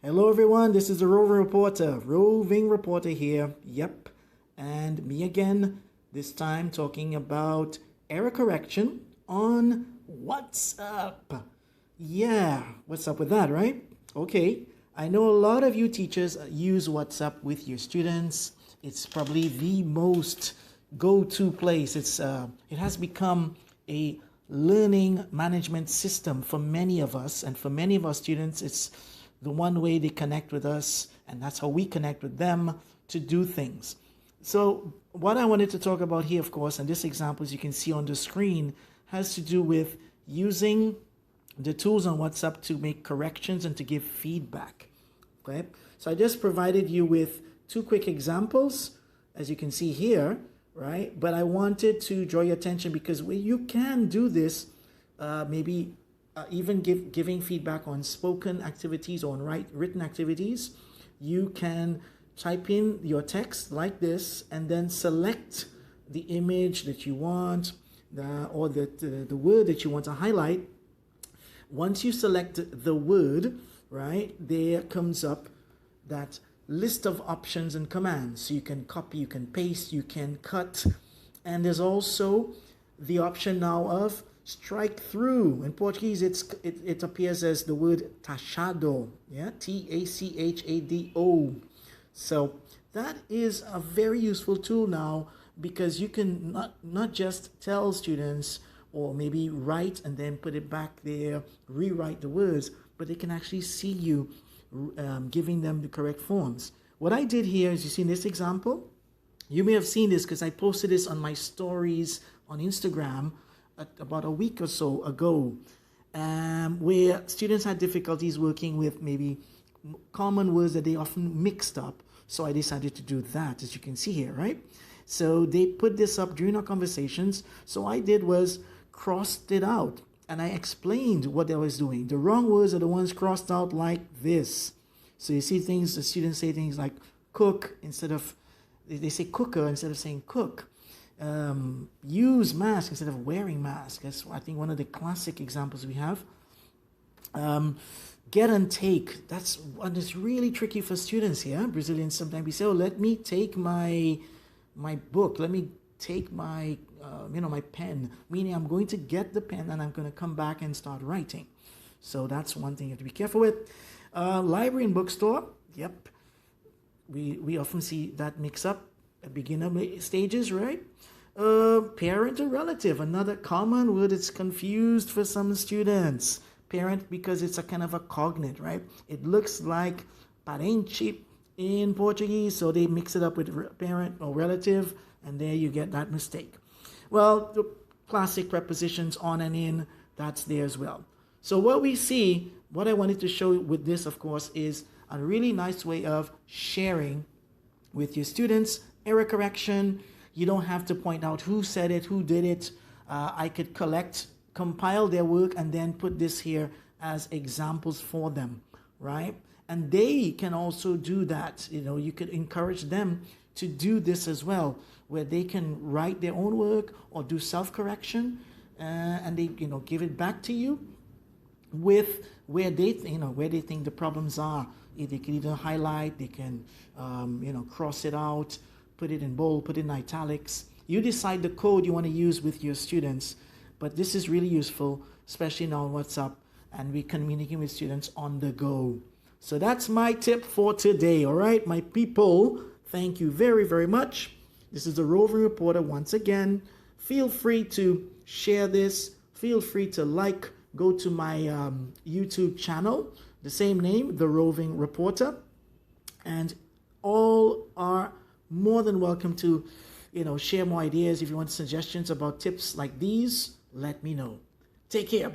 Hello everyone, this is the Roving Reporter here. Yep, and me again, this time talking about error correction on WhatsApp. Yeah, what's up with that, right? Okay, I know a lot of you teachers use WhatsApp with your students. It's probably the most go-to place. It has become a learning management system for many of us, and for many of our students, it's the one way they connect with us, and that's how we connect with them to do things. So what I wanted to talk about here, of course, and this example, as you can see on the screen, has to do with using the tools on WhatsApp to make corrections and to give feedback. Okay, so I just provided you with two quick examples, as you can see here, right? But I wanted to draw your attention because you can do this, maybe even giving feedback on spoken activities or on written activities. You can type in your text like this and then select the image that you want or the word that you want to highlight. Once you select the word, right, there comes up that list of options and commands. So you can copy, you can paste, you can cut, and there's also the option now of strike through. In Portuguese, it appears as the word tachado, yeah, Tachado. So that is a very useful tool now, because you can not just tell students or maybe write and then put it back there, rewrite the words, but they can actually see you giving them the correct forms. What I did here, as you see in this example, you may have seen this because I posted this on my stories on Instagram about a week or so ago, where students had difficulties working with maybe common words that they often mixed up. So I decided to do that, as you can see here, right? So they put this up during our conversations. So I did was crossed it out, and I explained what I was doing. The wrong words are the ones crossed out like this. So you see things, the students say things like cook instead of, they say cooker instead of saying cook. Use mask instead of wearing mask. That's, I think, one of the classic examples we have. Get and take. That's one that's really tricky for students here. Brazilians sometimes we say, oh, let me take my book. Let me take my my pen. Meaning I'm going to get the pen and I'm going to come back and start writing. So that's one thing you have to be careful with. Library and bookstore. Yep. We often see that mix up at beginner stages, right? Parent or relative, another common word that's confused for some students. Parent, because it's a kind of a cognate, right? It looks like parente in Portuguese, so they mix it up with parent or relative, and there you get that mistake. Well, the classic prepositions on and in, that's there as well. So what we see, what I wanted to show with this, of course, is a really nice way of sharing with your students. Error correction, you don't have to point out who said it, who did it. I could compile their work and then put this here as examples for them, right? And they can also do that. You could encourage them to do this as well, where they can write their own work or do self-correction, and they give it back to you with where they think the problems are. They can either highlight, they can cross it out, put it in bold, put it in italics. You decide the code you want to use with your students, but this is really useful, especially now on WhatsApp, and we communicate with students on the go. So that's my tip for today, all right, my people. Thank you very, very much. This is the Roving Reporter once again. Feel free to share this. Feel free to go to my YouTube channel, the same name, The Roving Reporter, and all are more than welcome to, share more ideas. If you want suggestions about tips like these, let me know. Take care. Bye.